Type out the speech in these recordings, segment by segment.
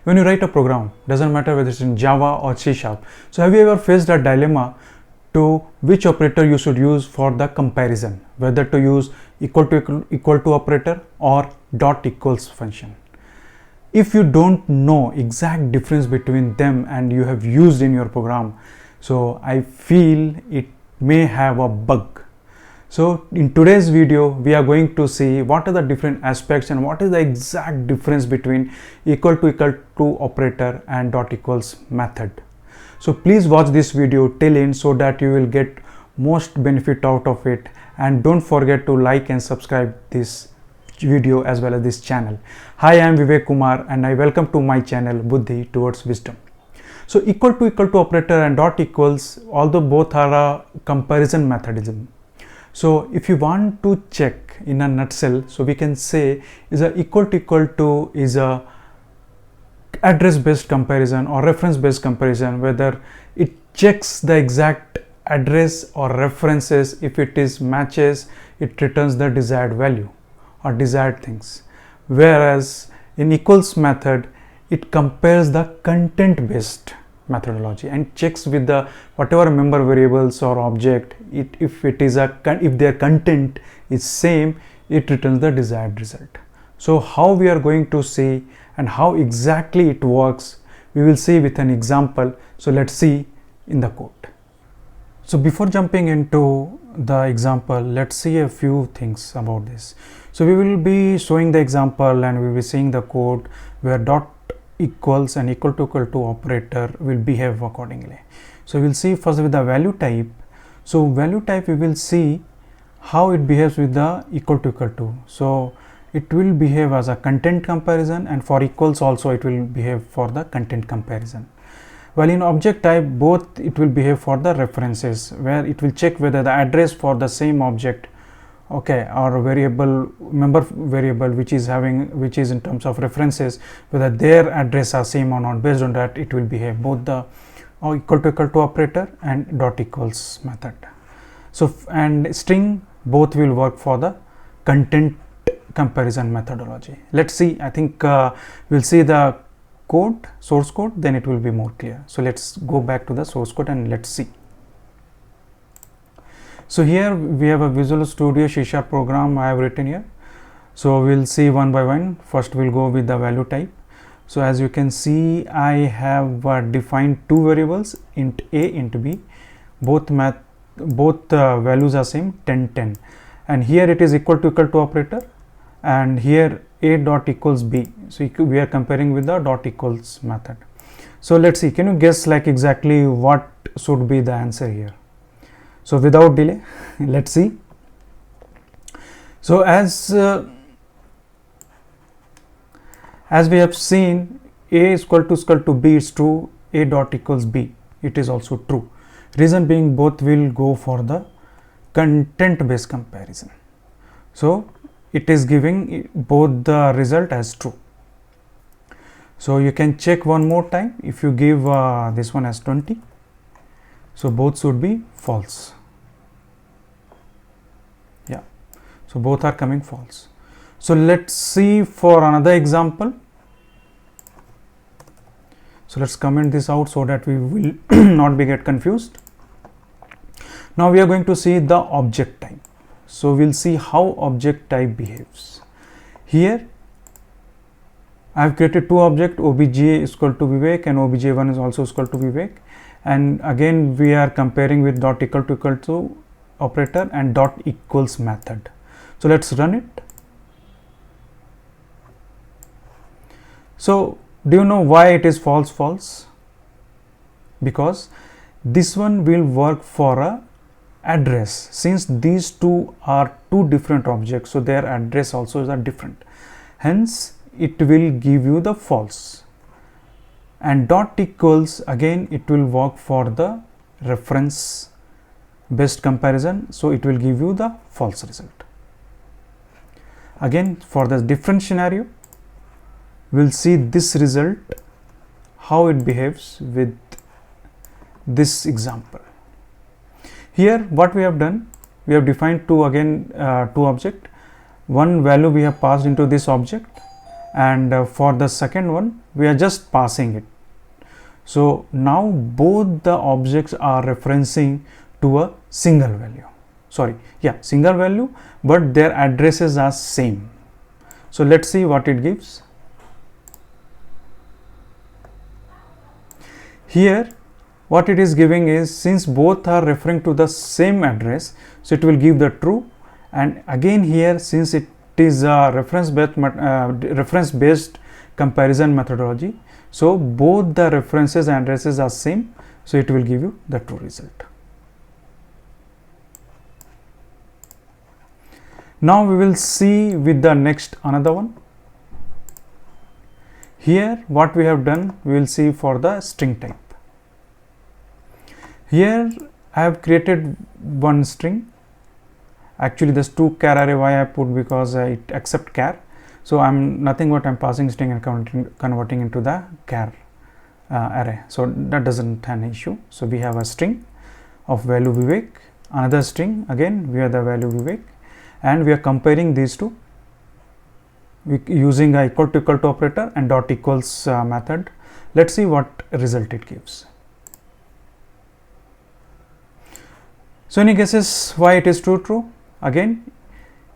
when you write a program, doesn't matter whether it's in Java or C#. So have you ever faced a dilemma to which operator you should use for the comparison, whether to use equal to operator or dot equals function? If you don't know exact difference between them and you have used in your program, so I feel it may have a bug. So in today's video, we are going to see what are the different aspects and what is the exact difference between equal to operator and dot equals method. So please watch this video till end so that you will get most benefit out of it, and don't forget to like and subscribe this video as well as this channel. Hi, I am Vivek Kumar and I welcome to my channel Buddhi Towards Wisdom. So equal to operator and dot equals, although both are a comparison methodism. So if you want to check in a nutshell, so we can say is a equal to is a address based comparison or reference based comparison, whether it checks the exact address or references. If it is matches, it returns the desired value or desired things, whereas in equals method it compares the content based methodology and checks with the whatever member variables or object. If their content is same, it returns the desired result. So how we are going to see and how exactly it works, we will see with an example. So let's see in the code. So before jumping into the example, let's see a few things about this. So we will be showing the example and we will be seeing the code where dot equals and equal to operator will behave accordingly. So we will see first with the value type. So value type, we will see how it behaves with the equal to. So it will behave as a content comparison, and for equals also it will behave for the content comparison. While in object type, both it will behave for the references, where it will check whether the address for the same object, okay, or variable, member variable which is in terms of references, whether their address are same or not. Based on that, it will behave both the equal to operator and dot equals method. So and string, both will work for the content comparison methodology. Let's see. I think we'll see the code, source code, then it will be more clear. So let's go back to the source code and let's see. So here we have a Visual Studio C# program I have written here. So we'll see one by one. First we'll go with the value type. So as you can see, I have defined two variables, int a, int b. Both values are same, 10 10, and here it is equal to operator, and here a dot equals b. So we are comparing with the dot equals method. So let's see, can you guess like exactly what should be the answer here? So without delay, let's see. So as we have seen, a is equal to b is true, a dot equals b, it is also true. Reason being, both will go for the content based comparison. So it is giving both the result as true. So you can check one more time. If you give this one as 20, so both should be false. Yeah, so both are coming false. So let's see for another example. So let's comment this out so that we will not be get confused. Now we are going to see the object type. So we'll see how object type behaves. Here I have created two objects, obj is equal to Vivek and obj1 is also equal to Vivek, and again we are comparing with dot equal to operator and dot equals method. So let's run it. So do you know why it is false? Because this one will work for a address. Since these two are two different objects, so their address also is different, hence it will give you the false. And dot equals, again it will work for the reference based comparison, so it will give you the false result. Again for the different scenario, we'll see this result, how it behaves with this example. Here what we have done, we have defined two objects. One value we have passed into this object, and for the second one we are just passing it. So now both the objects are referencing to a single value, single value, but their addresses are same. So let's see what it gives. Here what it is giving is, since both are referring to the same address, so it will give the true. And again here, since it is a reference based comparison methodology, so both the references and addresses are same, so it will give you the true result. Now we will see with the next another one. Here what we have done, we will see for the string type. Here I have created one string. Actually this 2 char array, why I put, because it accept char. So I'm nothing but I'm passing string and converting into the char array. So that doesn't have an issue. So we have a string of value Vivek, another string, again we have the value Vivek, and we are comparing these two using a equal to operator and dot equals method. Let's see what result it gives. So any guesses why it is true? Again,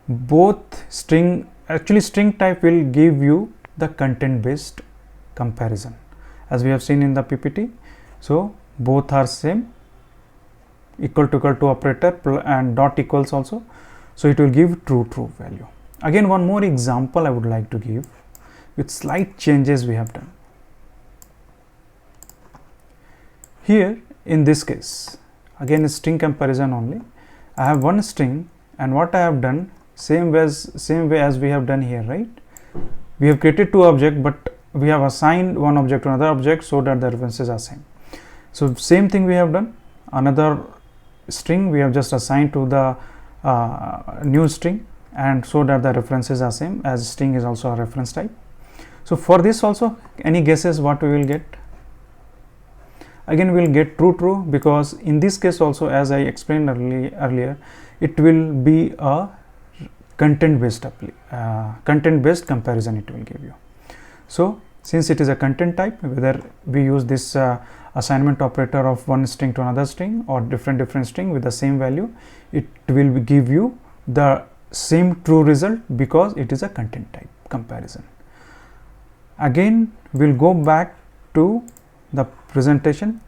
both string type will give you the content based comparison, as we have seen in the PPT. So both are same, equal to operator and dot equals also. So it will give true value. Again, one more example I would like to give with slight changes we have done. Here in this case, again a string comparison only. I have one string, and what I have done, same way as we have done here, right? We have created two objects, but we have assigned one object to another object so that the references are same. So same thing we have done. Another string we have just assigned to the new string, and so that the references are same, as string is also a reference type. So for this also, any guesses what we will get? Again we will get true, because in this case also, as I explained earlier, it will be a content based comparison it will give you. So since it is a content type, whether we use this assignment operator of one string to another string or different string with the same value, it will give you the same true result, because it is a content type comparison. Again we'll go back to the presentation.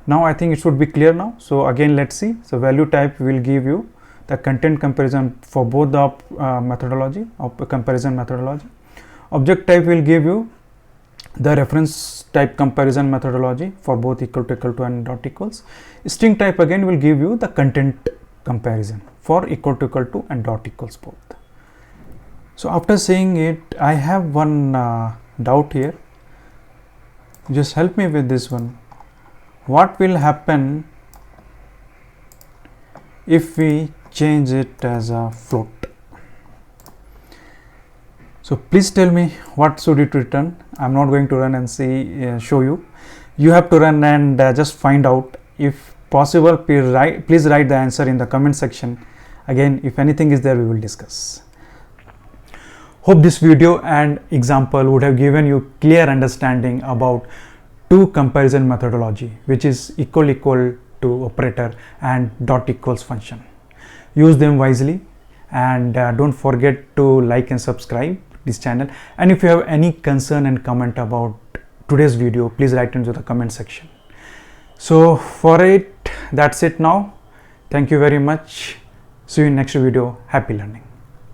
Now I think it should be clear now. So again let's see. So value type will give you the content comparison for both the comparison methodology. Object type will give you the reference type comparison methodology for both equal to and dot equals. String type again will give you the content comparison for equal to and dot equals both. So after saying it, I have one doubt here. Just help me with this one. What will happen if we change it as a float? So please tell me what should it return. I'm not going to run and show you. You have to run and just find out. If possible, please write the answer in the comment section. Again, if anything is there, we will discuss. Hope this video and example would have given you clear understanding about two comparison methodology, which is equal to operator and dot equals function. Use them wisely, and don't forget to like and subscribe this channel. And if you have any concern and comment about today's video, please write into the comment section. So for it, that's it now. Thank you very much. See you in next video. Happy learning.